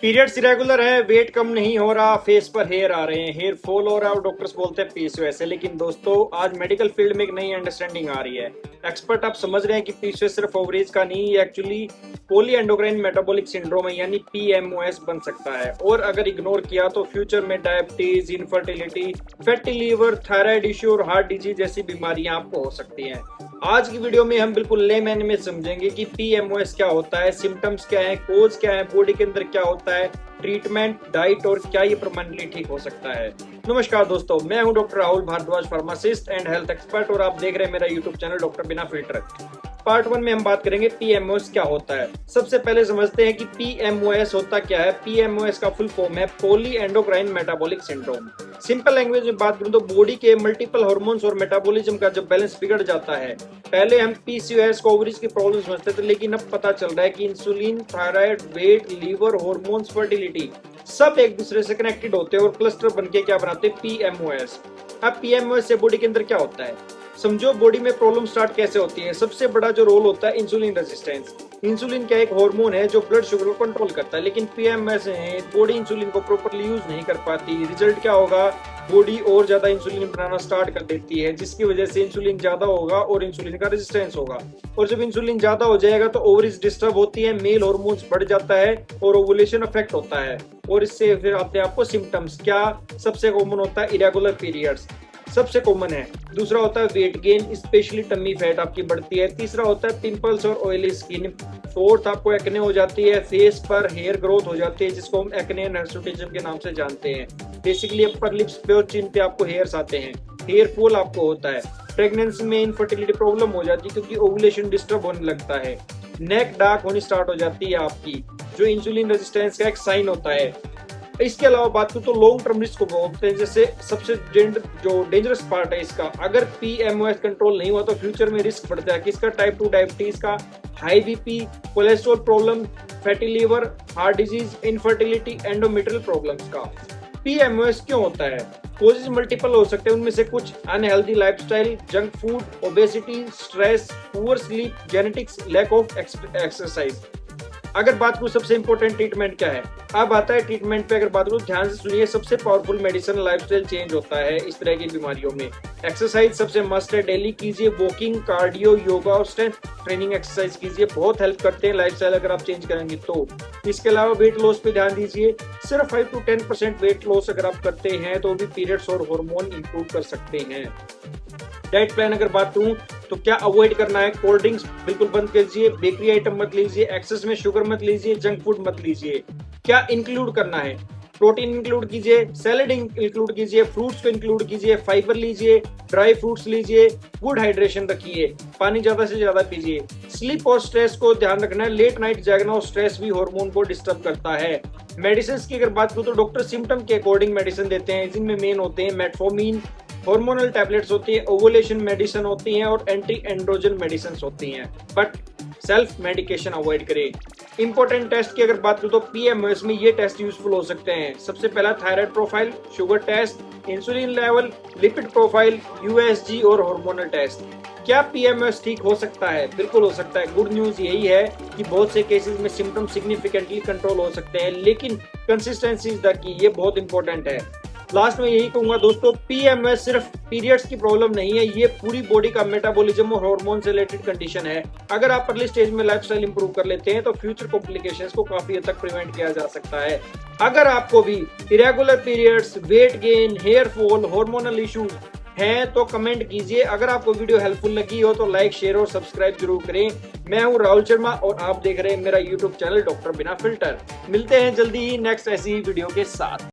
Periods irregular है, wait कम नहीं हो रहा, फेस पर हेयर आ रहे हैं, हेयर फॉल हो रहा है और डॉक्टर्स बोलते हैं पीसीओएस है। लेकिन दोस्तों आज मेडिकल फील्ड में एक नई अंडरस्टैंडिंग आ रही है। एक्सपर्ट आप समझ रहे हैं कि पीसीओएस सिर्फ ओवरीज का नहीं, ये actually poly endocrine metabolic syndrome है, यानी पीएमओएस बन सकता है। और अगर इग्नोर किया तो फ्यूचर में diabetes, infertility, fatty liver, thyroid issue और हार्ट डिजीज जैसी बीमारियां आपको हो सकती हैं। आज की वीडियो में हम बिल्कुल लेमैन में समझेंगे कि पीएमओएस क्या होता है, सिम्टम्स क्या है, कोज क्या है, बॉडी के अंदर क्या होता है, ट्रीटमेंट, डाइट और क्या ये परमानेंटली ठीक हो सकता है। नमस्कार दोस्तों, मैं हूं doctor Rahul Bhardwaj, pharmacist and health expert, और आप देख रहे हैं मेरा यूट्यूब चैनल डॉक्टर बिना फिल्टर। पार्ट 1 में हम बात करेंगे पीएमओएस क्या होता है। सबसे पहले समझते हैं कि पीएमओएस होता क्या है। पीएमओएस का फुल फॉर्म है poly endocrine metabolic syndrome. Simple language में बात करूं तो बॉडी के मल्टीपल हार्मोन्स और मेटाबॉलिज्म का जब बैलेंस बिगड़ जाता है। पहले हम पीसीओएस को ओवरीज की प्रॉब्लम समझते थे, लेकिन अब पता चल रहा है कि insulin, thyroid, weight, liver, hormones, fertility सब एक दूसरे से कनेक्टेड होते हैं और क्लस्टर बनके क्या बनाते हैं, पीएमओएस। अब पीएमओएस से बॉडी के अंदर क्या होता है, समझो बॉडी में प्रॉब्लम स्टार्ट कैसे होती है। सबसे बड़ा जो रोल होता है इंसुलिन रेजिस्टेंस। इंसुलिन क्या एक हार्मोन है जो ब्लड शुगर को कंट्रोल करता है, लेकिन पीएमओएस में बॉडी इंसुलिन को प्रॉपर्ली यूज नहीं कर पाती। रिजल्ट क्या होगा, बॉडी और ज्यादा इंसुलिन बनाना स्टार्ट कर देती है, जिसकी वजह से इंसुलिन ज्यादा होगा और इंसुलिन का रेजिस्टेंस होगा। और जब इंसुलिन ज्यादा हो जाएगा तो ओवरीज डिस्टर्ब होती है, मेल हार्मोन्स बढ़ जाता है और ओवुलेशन अफेक्ट होता है। और इससे फिर आते हैं आपको सिम्टम्स। क्या सबसे कॉमन होता है, इरेगुलर पीरियड्स सबसे कॉमन है। दूसरा होता है weight gain, specially tummy fat आपकी बढ़ती है। तीसरा होता है पिंपल्स और ऑयली स्किन। फोर्थ आपको एक्ने हो जाती है, फेस पर हेयर ग्रोथ हो जाती है, जिसको हम एक्ने हिर्सुटिज्म के नाम से जानते हैं। बेसिकली अपर लिप्स पे और चिन पे आपको हेयर्स आते हैं। हेयर फॉल आपको होता है। प्रेगनेंसी में इनफर्टिलिटी प्रॉब्लम हो जाती है क्योंकि ओवुलेशन डिस्टर्ब होने लगता है। नेक डार्क होनी स्टार्ट हो जाती है आपकी, जो इंसुलिन रेजिस्टेंस का एक साइन होता है। इसके अलावा बात करूं तो लॉन्ग टर्म रिस्क को होते हैं, जैसे सबसे जो डेंजरस पार्ट है इसका, अगर पीएमओएस कंट्रोल नहीं हुआ तो फ्यूचर में रिस्क बढ़ता है किसका, टाइप 2 डायबिटीज का, high BP, cholesterol problem, fatty liver, heart disease, infertility, endometrial problems का। पीएमओएस क्यों होता है, कोजेज मल्टीपल हो सकते हैं, उनमें से कुछ unhealthy lifestyle, junk food, obesity, stress, poor sleep, genetics, lack of exercise. अगर बात करूं सबसे इंपॉर्टेंट ट्रीटमेंट क्या है, अब आता है ट्रीटमेंट पे। अगर बात करूं ध्यान से सुनिए, सबसे पावरफुल मेडिसिन लाइफस्टाइल चेंज होता है इस तरह की बीमारियों में। एक्सरसाइज सबसे मस्ट है, डेली कीजिए, वॉकिंग, कार्डियो, योगा और स्ट्रेंथ ट्रेनिंग एक्सरसाइज कीजिए, बहुत हेल्प करते हैं लाइफस्टाइल अगर आप चेंज करेंगे तो। इसके अलावा वेट लॉस पे ध्यान दीजिए, सिर्फ 5 to 10% वेट लॉस अगर आप करते हैं तो भी पीरियड्स और हार्मोन इंप्रूव कर सकते हैं। डाइट प्लान अगर बात करूं तो क्या अवॉइड करना है, कोल्ड ड्रिंक्स बिल्कुल बंद कीजिए, बेकरी आइटम मत लीजिए, एक्सेस में शुगर मत लीजिए, जंक फूड मत लीजिए। क्या इंक्लूड करना है, प्रोटीन इंक्लूड कीजिए, सैलेड इंक्लूड कीजिए, फ्रूट्स को इंक्लूड कीजिए, फाइबर लीजिए, ड्राई फ्रूट्स लीजिए, गुड हाइड्रेशन रखिए, पानी ज्यादा से ज्यादा पीजिए। स्लीप और स्ट्रेस को ध्यान रखना है, लेट नाइट जागना और स्ट्रेस भी हार्मोन को डिस्टर्ब करता है। मेडिसिन की अगर बात करूं तो डॉक्टर सिम्टम के अकॉर्डिंग मेडिसिन देते हैं, जिनमें मेन होते हैं मेटफॉर्मिन, हार्मोनल टैबलेट्स होती है, ओवुलेशन मेडिसिन होती हैं और एंटी एंड्रोजन मेडिसिन होती हैं। बट सेल्फ मेडिकेशन अवॉइड करें। इंपॉर्टेंट टेस्ट की अगर बात करूं तो पीएमओएस में ये टेस्ट यूजफुल हो सकते हैं। सबसे पहला thyroid profile, sugar test, insulin level, lipid profile, USG और हार्मोनल टेस्ट। क्या पीएमओएस ठीक हो सकता है, बिल्कुल हो सकता है। गुड न्यूज यही है कि बहुत से केसेस में सिम्टम सिग्निफिकेंटली कंट्रोल हो सकते हैं, लेकिन कंसिस्टेंसी इज द की, ये बहुत इंपॉर्टेंट है। लास्ट में यही कहूंगा दोस्तों, पीएमओएस सिर्फ पीरियड्स की प्रॉब्लम नहीं है, ये पूरी बॉडी का मेटाबॉलिज्म और हार्मोन से रिलेटेड कंडीशन है। अगर आप अर्ली स्टेज में लाइफस्टाइल इंप्रूव कर लेते हैं तो फ्यूचर कॉम्प्लिकेशंस को काफी हद तक प्रिवेंट किया जा सकता है। अगर आपको भी irregular periods, weight gain, hair fall, hormonal issues हैं तो कमेंट कीजिए। अगर आपको वीडियो हेल्पफुल लगी हो तो लाइक, शेयर और सब्सक्राइब जरूर करें। मैं हूं राहुल शर्मा और आप देख रहे हैं मेरा यूट्यूब चैनल डॉक्टर बिना फिल्टर। मिलते हैं जल्दी ही नेक्स्ट ऐसी ही वीडियो के साथ।